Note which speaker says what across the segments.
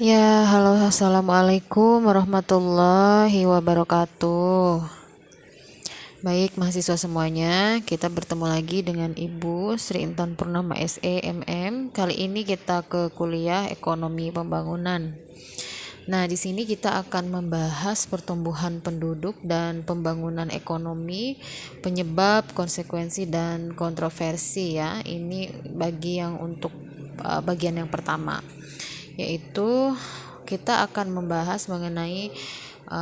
Speaker 1: Ya, halo, assalamualaikum warahmatullahi wabarakatuh. Baik, mahasiswa semuanya, kita bertemu lagi dengan Ibu Sri Intan Purnama SE MM. Kali ini kita ke kuliah Ekonomi Pembangunan. Nah, di sini kita akan membahas pertumbuhan penduduk dan pembangunan ekonomi, penyebab, konsekuensi, dan kontroversi ya. Ini bagian yang pertama, yaitu kita akan membahas mengenai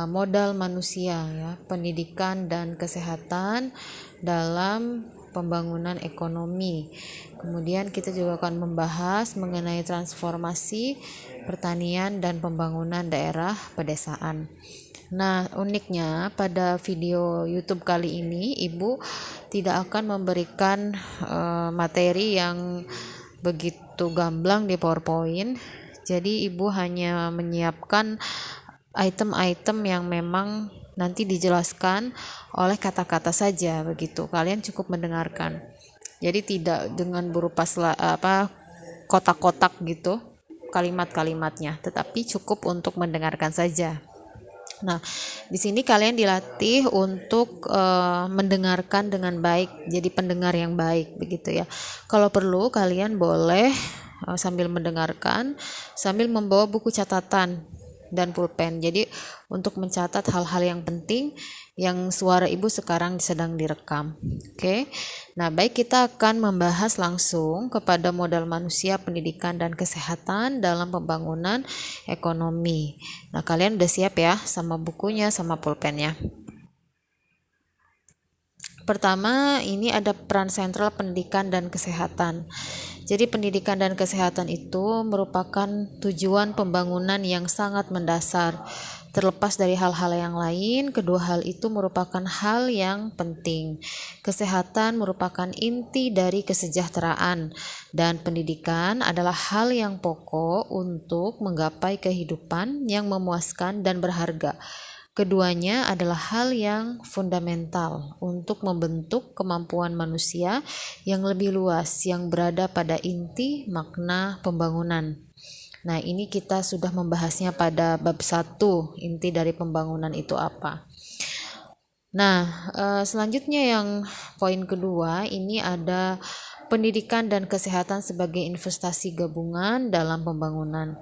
Speaker 1: modal manusia ya, pendidikan dan kesehatan dalam pembangunan ekonomi. Kemudian kita juga akan membahas mengenai transformasi pertanian dan pembangunan daerah pedesaan. Nah, uniknya pada video YouTube kali ini Ibu tidak akan memberikan materi yang begitu gamblang di PowerPoint. Jadi Ibu hanya menyiapkan item-item yang memang nanti dijelaskan oleh kata-kata saja begitu. Kalian cukup mendengarkan. Jadi tidak dengan berupa kotak-kotak gitu kalimat-kalimatnya, tetapi cukup untuk mendengarkan saja. Nah, di sini kalian dilatih untuk mendengarkan dengan baik, jadi pendengar yang baik begitu ya. Kalau perlu kalian boleh sambil mendengarkan, sambil membawa buku catatan dan pulpen. Jadi untuk mencatat hal-hal yang penting yang suara Ibu sekarang sedang direkam. Oke. Nah, baik, kita akan membahas langsung kepada modal manusia, pendidikan dan kesehatan dalam pembangunan ekonomi. Nah, kalian udah siap ya sama bukunya sama pulpennya. Pertama, ini ada peran sentral pendidikan dan kesehatan. Jadi pendidikan dan kesehatan itu merupakan tujuan pembangunan yang sangat mendasar. Terlepas dari hal-hal yang lain, kedua hal itu merupakan hal yang penting. Kesehatan merupakan inti dari kesejahteraan, dan pendidikan adalah hal yang pokok untuk menggapai kehidupan yang memuaskan dan berharga. Keduanya adalah hal yang fundamental untuk membentuk kemampuan manusia yang lebih luas, yang berada pada inti makna pembangunan. Nah, ini kita sudah membahasnya pada bab 1, inti dari pembangunan itu apa. Nah, selanjutnya yang poin kedua, ini ada pendidikan dan kesehatan sebagai investasi gabungan dalam pembangunan.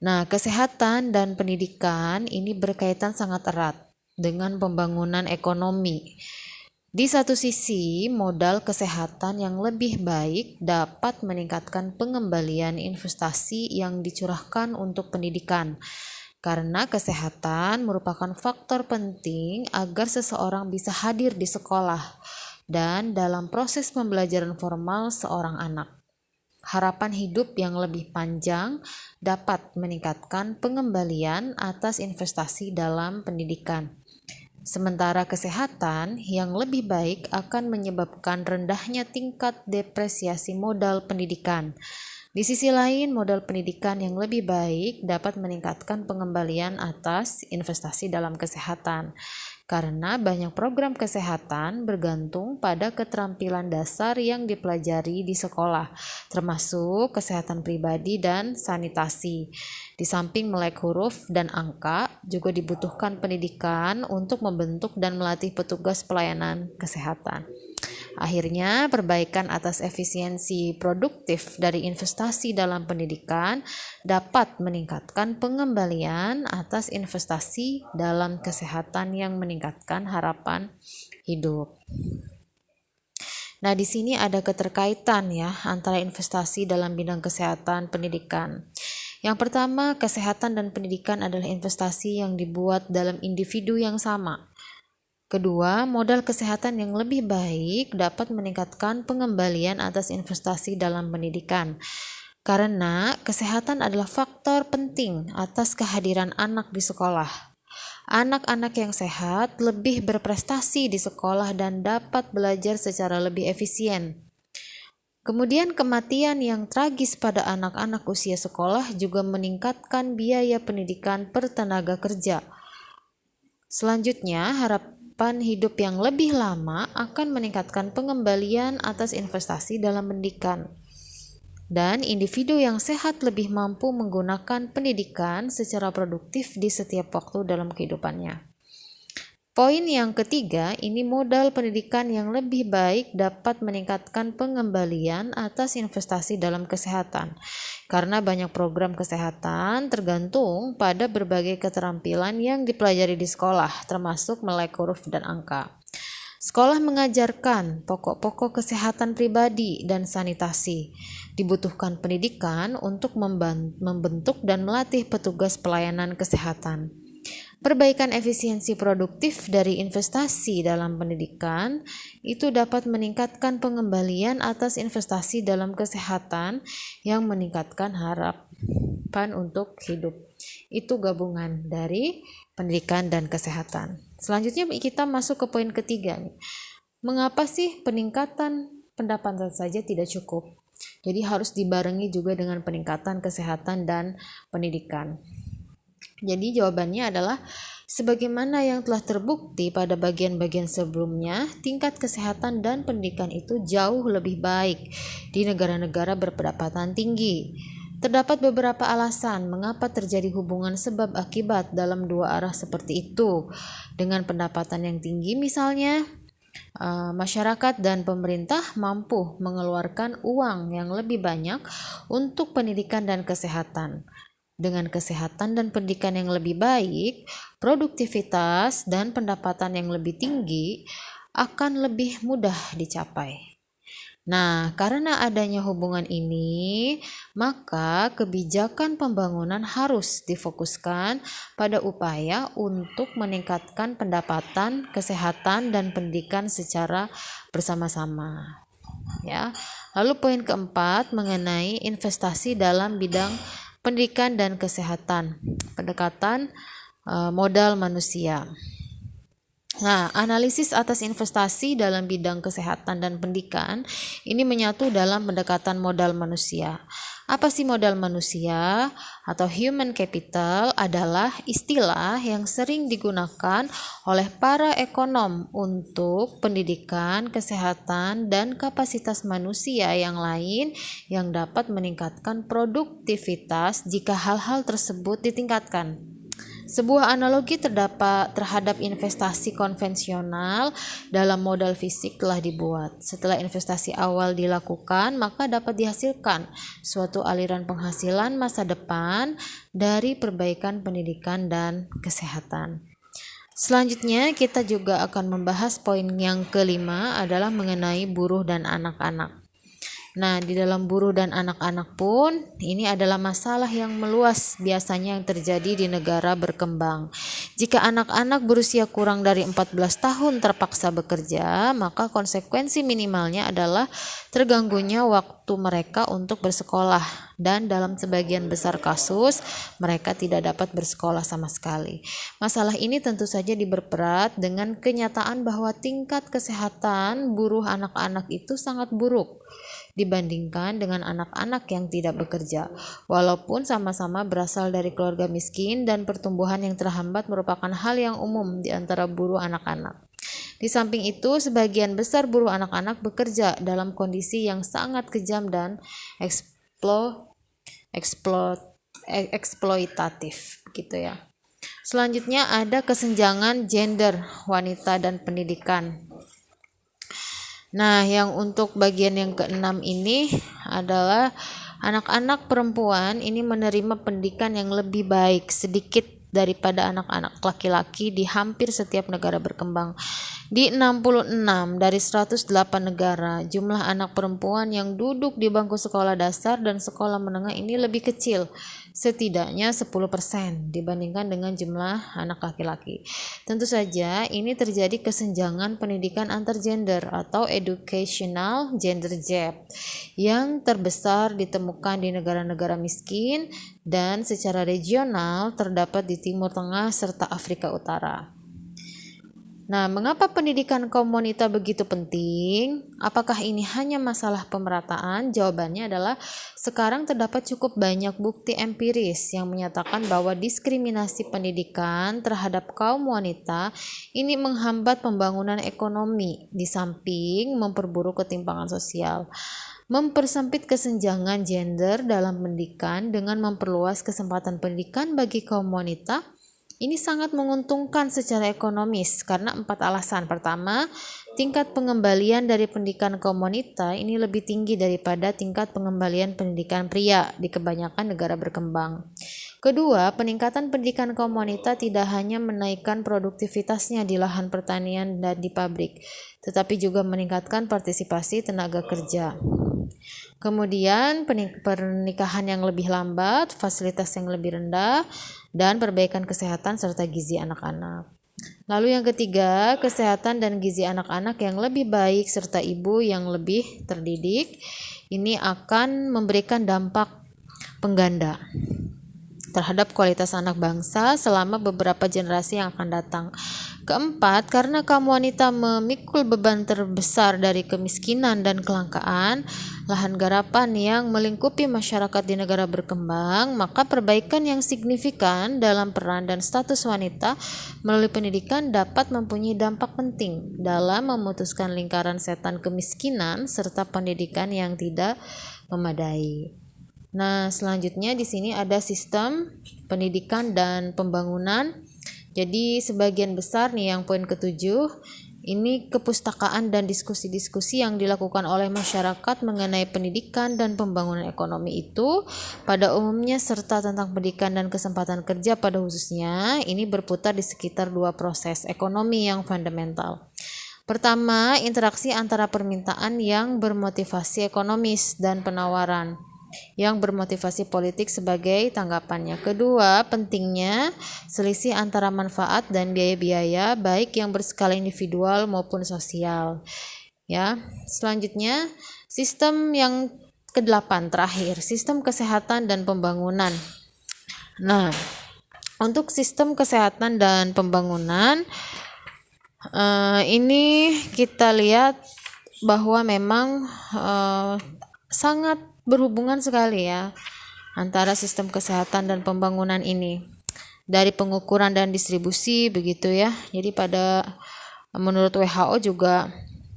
Speaker 1: Nah, kesehatan dan pendidikan ini berkaitan sangat erat dengan pembangunan ekonomi. Di satu sisi, modal kesehatan yang lebih baik dapat meningkatkan pengembalian investasi yang dicurahkan untuk pendidikan, karena kesehatan merupakan faktor penting agar seseorang bisa hadir di sekolah dan dalam proses pembelajaran formal seorang anak. Harapan hidup yang lebih panjang dapat meningkatkan pengembalian atas investasi dalam pendidikan. Sementara kesehatan yang lebih baik akan menyebabkan rendahnya tingkat depresiasi modal pendidikan. Di sisi lain, modal pendidikan yang lebih baik dapat meningkatkan pengembalian atas investasi dalam kesehatan. Karena banyak program kesehatan bergantung pada keterampilan dasar yang dipelajari di sekolah, termasuk kesehatan pribadi dan sanitasi. Di samping melek huruf dan angka, juga dibutuhkan pendidikan untuk membentuk dan melatih petugas pelayanan kesehatan. Akhirnya, perbaikan atas efisiensi produktif dari investasi dalam pendidikan dapat meningkatkan pengembalian atas investasi dalam kesehatan yang meningkatkan harapan hidup. Nah, di sini ada keterkaitan ya antara investasi dalam bidang kesehatan pendidikan. Yang pertama, kesehatan dan pendidikan adalah investasi yang dibuat dalam individu yang sama. Kedua, modal kesehatan yang lebih baik dapat meningkatkan pengembalian atas investasi dalam pendidikan. Karena kesehatan adalah faktor penting atas kehadiran anak di sekolah. Anak-anak yang sehat lebih berprestasi di sekolah dan dapat belajar secara lebih efisien. Kemudian kematian yang tragis pada anak-anak usia sekolah juga meningkatkan biaya pendidikan per tenaga kerja. Selanjutnya, harapan hidup yang lebih lama akan meningkatkan pengembalian atas investasi dalam pendidikan. dan individu yang sehat lebih mampu menggunakan pendidikan secara produktif di setiap waktu dalam kehidupannya. Poin yang ketiga, ini modal pendidikan yang lebih baik dapat meningkatkan pengembalian atas investasi dalam kesehatan. Karena banyak program kesehatan tergantung pada berbagai keterampilan yang dipelajari di sekolah, termasuk melek huruf dan angka. Sekolah mengajarkan pokok-pokok kesehatan pribadi dan sanitasi. Dibutuhkan pendidikan untuk membentuk dan melatih petugas pelayanan kesehatan. Perbaikan efisiensi produktif dari investasi dalam pendidikan itu dapat meningkatkan pengembalian atas investasi dalam kesehatan yang meningkatkan harapan untuk hidup. Itu gabungan dari pendidikan dan kesehatan. Selanjutnya kita masuk ke poin ketiga nih. Mengapa sih peningkatan pendapatan saja tidak cukup? Jadi harus dibarengi juga dengan peningkatan kesehatan dan pendidikan. Jadi jawabannya adalah sebagaimana yang telah terbukti pada bagian-bagian sebelumnya, tingkat kesehatan dan pendidikan itu jauh lebih baik di negara-negara berpendapatan tinggi. Terdapat beberapa alasan mengapa terjadi hubungan sebab akibat dalam dua arah seperti itu. Dengan pendapatan yang tinggi misalnya, masyarakat dan pemerintah mampu mengeluarkan uang yang lebih banyak untuk pendidikan dan kesehatan. Dengan kesehatan dan pendidikan yang lebih baik, produktivitas dan pendapatan yang lebih tinggi akan lebih mudah dicapai. Nah, karena adanya hubungan ini, maka kebijakan pembangunan harus difokuskan pada upaya untuk meningkatkan pendapatan, kesehatan, dan pendidikan secara bersama-sama. Ya. Lalu poin keempat mengenai investasi dalam bidang pendidikan dan kesehatan, pendekatan modal manusia. Nah, analisis atas investasi dalam bidang kesehatan dan pendidikan ini menyatu dalam pendekatan modal manusia. Apa sih modal manusia atau human capital? Adalah istilah yang sering digunakan oleh para ekonom untuk pendidikan, kesehatan, dan kapasitas manusia yang lain yang dapat meningkatkan produktivitas jika hal-hal tersebut ditingkatkan. Sebuah analogi terhadap investasi konvensional dalam modal fisik telah dibuat. Setelah investasi awal dilakukan, maka dapat dihasilkan suatu aliran penghasilan masa depan dari perbaikan pendidikan dan kesehatan. Selanjutnya kita juga akan membahas poin yang kelima adalah mengenai buruh dan anak-anak. Nah, di dalam buruh dan anak-anak pun ini adalah masalah yang meluas biasanya yang terjadi di negara berkembang. Jika anak-anak berusia kurang dari 14 tahun terpaksa bekerja, maka konsekuensi minimalnya adalah terganggunya waktu mereka untuk bersekolah, dan dalam sebagian besar kasus mereka tidak dapat bersekolah sama sekali. Masalah ini tentu saja diperberat dengan kenyataan bahwa tingkat kesehatan buruh anak-anak itu sangat buruk dibandingkan dengan anak-anak yang tidak bekerja. Walaupun sama-sama berasal dari keluarga miskin dan pertumbuhan yang terhambat merupakan hal yang umum di antara buruh anak-anak. Di samping itu, sebagian besar buruh anak-anak bekerja dalam kondisi yang sangat kejam dan eksploitatif gitu ya. Selanjutnya ada kesenjangan gender wanita dan pendidikan. Nah, yang untuk bagian yang keenam ini adalah anak-anak perempuan ini menerima pendidikan yang lebih baik sedikit daripada anak-anak laki-laki di hampir setiap negara berkembang. Di 66 dari 108 negara, jumlah anak perempuan yang duduk di bangku sekolah dasar dan sekolah menengah ini lebih kecil, setidaknya 10% dibandingkan dengan jumlah anak laki-laki. Tentu saja ini terjadi kesenjangan pendidikan antar gender atau educational gender gap yang terbesar ditemukan di negara-negara miskin dan secara regional terdapat di Timur Tengah serta Afrika Utara. Nah, mengapa pendidikan kaum wanita begitu penting? Apakah ini hanya masalah pemerataan? Jawabannya adalah sekarang terdapat cukup banyak bukti empiris yang menyatakan bahwa diskriminasi pendidikan terhadap kaum wanita ini menghambat pembangunan ekonomi di samping memperburuk ketimpangan sosial. mempersempit kesenjangan gender dalam pendidikan dengan memperluas kesempatan pendidikan bagi kaum wanita. Ini sangat menguntungkan secara ekonomis karena 4 alasan. Pertama, tingkat pengembalian dari pendidikan kaum wanita ini lebih tinggi daripada tingkat pengembalian pendidikan pria di kebanyakan negara berkembang. Kedua, peningkatan pendidikan kaum wanita tidak hanya menaikkan produktivitasnya di lahan pertanian dan di pabrik, tetapi juga meningkatkan partisipasi tenaga kerja. Kemudian pernikahan yang lebih lambat, fasilitas yang lebih rendah, dan perbaikan kesehatan serta gizi anak-anak. Lalu yang ketiga, kesehatan dan gizi anak-anak yang lebih baik serta ibu yang lebih terdidik. Ini akan memberikan dampak pengganda terhadap kualitas anak bangsa selama beberapa generasi yang akan datang. Keempat, karena kaum wanita memikul beban terbesar dari kemiskinan dan kelangkaan lahan garapan yang melingkupi masyarakat di negara berkembang, maka perbaikan yang signifikan dalam peran dan status wanita melalui pendidikan dapat mempunyai dampak penting dalam memutuskan lingkaran setan kemiskinan serta pendidikan yang tidak memadai. Nah, selanjutnya di sini ada sistem pendidikan dan pembangunan. Jadi sebagian besar nih yang poin ketujuh, ini kepustakaan dan diskusi-diskusi yang dilakukan oleh masyarakat mengenai pendidikan dan pembangunan ekonomi itu pada umumnya serta tentang pendidikan dan kesempatan kerja pada khususnya ini berputar di sekitar 2 proses ekonomi yang fundamental. Pertama, interaksi antara permintaan yang bermotivasi ekonomis dan penawaran yang bermotivasi politik sebagai tanggapannya. Kedua, pentingnya selisih antara manfaat dan biaya-biaya baik yang berskala individual maupun sosial. Ya, selanjutnya sistem yang ke-8 terakhir, sistem kesehatan dan pembangunan. Nah, untuk sistem kesehatan dan pembangunan ini kita lihat bahwa memang sangat berhubungan sekali ya antara sistem kesehatan dan pembangunan ini dari pengukuran dan distribusi begitu ya. Jadi menurut WHO juga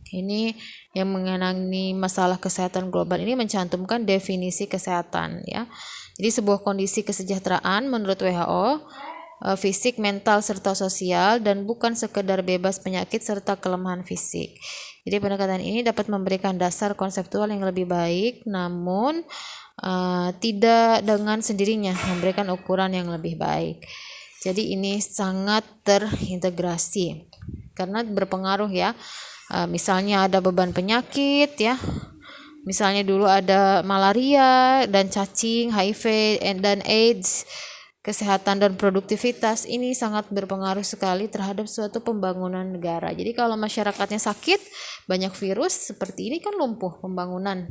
Speaker 1: ini yang mengenai masalah kesehatan global ini mencantumkan definisi kesehatan ya. Jadi sebuah kondisi kesejahteraan menurut WHO fisik, mental, serta sosial dan bukan sekedar bebas penyakit serta kelemahan fisik. Jadi pendekatan ini dapat memberikan dasar konseptual yang lebih baik namun tidak dengan sendirinya memberikan ukuran yang lebih baik. Jadi ini sangat terintegrasi karena berpengaruh ya. Misalnya ada beban penyakit ya. Misalnya dulu ada malaria dan cacing, HIV dan AIDS. Kesehatan dan produktivitas ini sangat berpengaruh sekali terhadap suatu pembangunan negara. Jadi kalau masyarakatnya sakit, banyak virus, seperti ini kan lumpuh pembangunan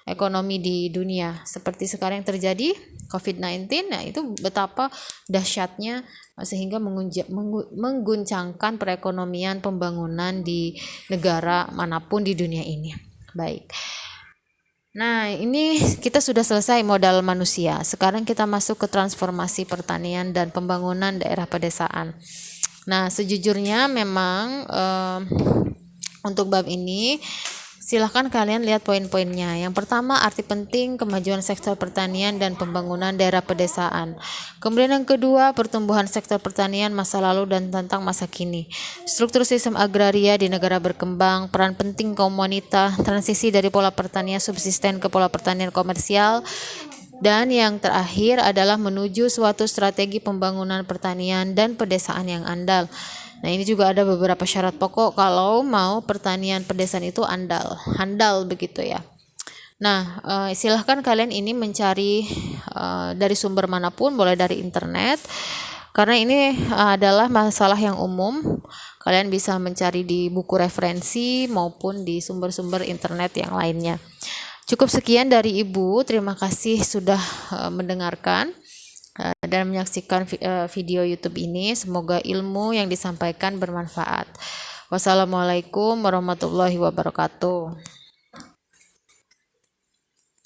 Speaker 1: ekonomi di dunia. Seperti sekarang yang terjadi COVID-19, nah itu betapa dahsyatnya sehingga mengguncangkan perekonomian pembangunan di negara manapun di dunia ini. Baik. Nah, ini kita sudah selesai modal manusia. Sekarang kita masuk ke transformasi pertanian dan pembangunan daerah pedesaan. Nah, sejujurnya memang untuk bab ini silahkan kalian lihat poin-poinnya. Yang pertama, arti penting kemajuan sektor pertanian dan pembangunan daerah pedesaan. Kemudian yang kedua, pertumbuhan sektor pertanian masa lalu dan tentang masa kini. Struktur sistem agraria di negara berkembang, peran penting kaum wanita, transisi dari pola pertanian subsisten ke pola pertanian komersial, dan yang terakhir adalah menuju suatu strategi pembangunan pertanian dan pedesaan yang andal. Nah, ini juga ada beberapa syarat pokok kalau mau pertanian pedesaan itu handal begitu ya. Nah, silahkan kalian ini mencari dari sumber manapun, boleh dari internet, karena ini adalah masalah yang umum. Kalian bisa mencari di buku referensi maupun di sumber-sumber internet yang lainnya. Cukup sekian dari Ibu, terima kasih sudah mendengarkan dan menyaksikan video YouTube ini. Semoga ilmu yang disampaikan bermanfaat. Wassalamualaikum warahmatullahi wabarakatuh.